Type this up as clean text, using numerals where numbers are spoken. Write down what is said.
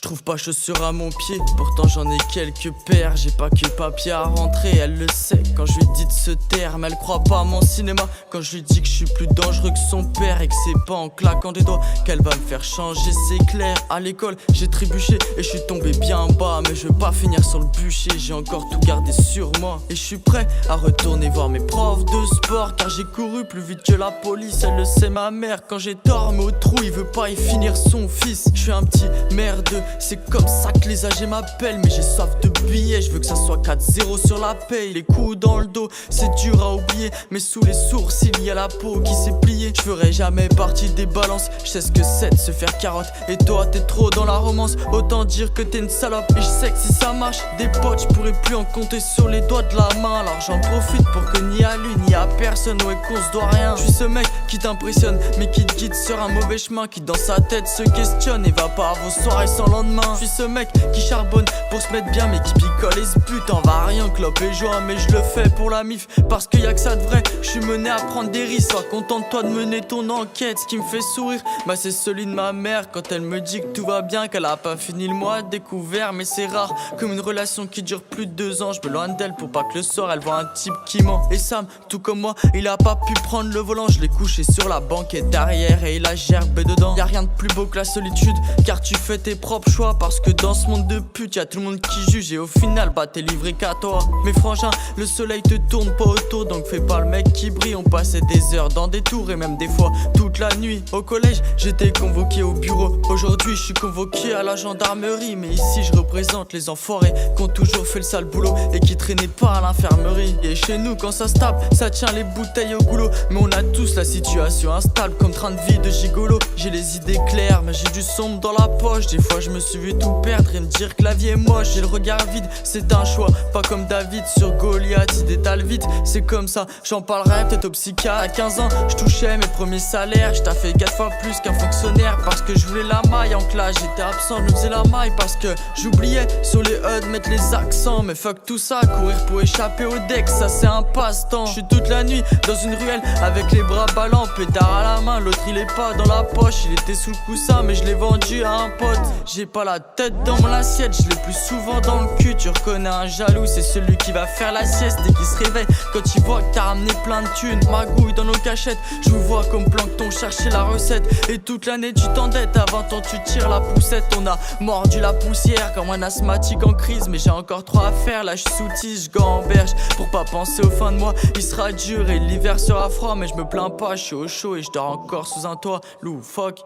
trouve pas chaussures à mon pied, pourtant j'en ai quelques paires. J'ai pas que papier à rentrer, elle le sait. Quand je lui dis de se taire, mais elle croit pas à mon cinéma. Quand je lui dis que je suis plus dangereux que son père et que c'est pas en claquant des doigts qu'elle va me faire changer, c'est clair. À l'école j'ai trébuché et je suis tombé bien bas, mais je veux pas finir sur le bûcher. J'ai encore tout gardé sur moi et je suis prêt à retourner voir mes profs de sport, car j'ai couru plus vite que la police. Elle le sait, ma mère, quand j'ai tort mais au trou il veut pas y finir son fils. Je suis un petit merdeux, c'est comme ça que les âgés m'appellent. Mais j'ai soif de billets, je veux que ça soit 4-0 sur la paye. Les coups dans le dos, c'est dur à oublier, mais sous les sourcils il y a la peau qui s'est pliée. Je ferai jamais partie des balances, je sais ce que c'est de se faire carotte. Et toi t'es trop dans la romance, autant dire que t'es une salope. Et je sais que si ça marche, des potes je pourrais plus en compter sur les doigts de la main. Alors j'en profite pour que ni à lui ni à personne, ouais, qu'on se doit rien. Je suis ce mec qui t'impressionne mais qui te guide sur un mauvais chemin, qui dans sa tête se questionne et va pas à vos soirées sans lendemain. Je suis ce mec qui charbonne pour se mettre bien mais qui picole et se bute en variant clope et joint. Mais je le fais pour la mif parce qu'il y a que ça de vrai. Je suis mené à prendre des risques, sois contente-toi de mener ton enquête. Ce qui me fait sourire, bah c'est celui de ma mère quand elle me dit que tout va bien, qu'elle a pas fini le mois découvert. Mais c'est rare, comme une relation qui dure plus de 2 ans. Je me loin d'elle pour pas que le soir elle voit un type qui ment. Et Sam, tout comme moi, il a pas pu prendre le volant. Je l'ai couché sur la banquette derrière et il a gerbé dedans. Y'a rien de plus beau que la solitude, car tu fais tes propres choix. Parce que dans ce monde de pute, y'a tout le monde qui juge et au final, bah t'es livré qu'à toi. Mais frangin, le soleil te tourne pas autour, donc fais pas le mec qui brille. On passait des heures dans des tours et même des fois toute la nuit. Au collège, j'étais convoqué au bureau. Aujourd'hui, je suis convoqué à la gendarmerie. Mais ici, je représente les enfoirés qui ont toujours fait le sale boulot et qui traînaient pas à l'infirmerie. Et chez nous, quand ça se tape, ça tient les bouteilles au goulot. Mais on a tous la situation instable comme train de vie de gigolo. J'ai les idées claires, mais j'ai du sombre dans la poche. Des fois, je me suis vu tout perdre et me dire que la vie est moche. J'ai le regard vide, c'est un choix. Pas comme David sur Goliath, il détale vite. C'est comme ça, j'en parlerai peut-être au psychiatre. À 15 ans, je touchais mes premiers salaires. Je taffais 4 fois plus qu'un fonctionnaire parce que je voulais la maille en classe. J'étais absent, je me faisais la maille parce que j'oubliais sur les HUD mettre les accents. Mais fuck tout ça, courir pour échapper au deck, ça c'est un passe-temps. Je suis toute la nuit dans une ruelle avec les bras ballants, pétard à la main. L'autre il est pas dans la poche, il était sous le coussin mais je l'ai vendu à un pote. J'ai pas la tête dans mon assiette, je l'ai plus souvent dans le cul. Tu reconnais un jaloux, c'est celui qui va faire la sieste dès qu'il se réveille quand il voit que t'as ramené plein de thunes. Magouille dans nos cachettes, je vous vois comme plancton chercher la recette. Et toute l'année tu t'endettes, à 20 ans tu tires la poussette. On a mordu la poussière comme un asthmatique en crise. Mais j'ai encore trop à faire, là je suis sous tige, gamberge. Pour pas penser aux fins de mois, il sera dur et l'hiver sera froid. Mais je me plains pas, je suis au chaud et je dors encore sous un toit loufoque.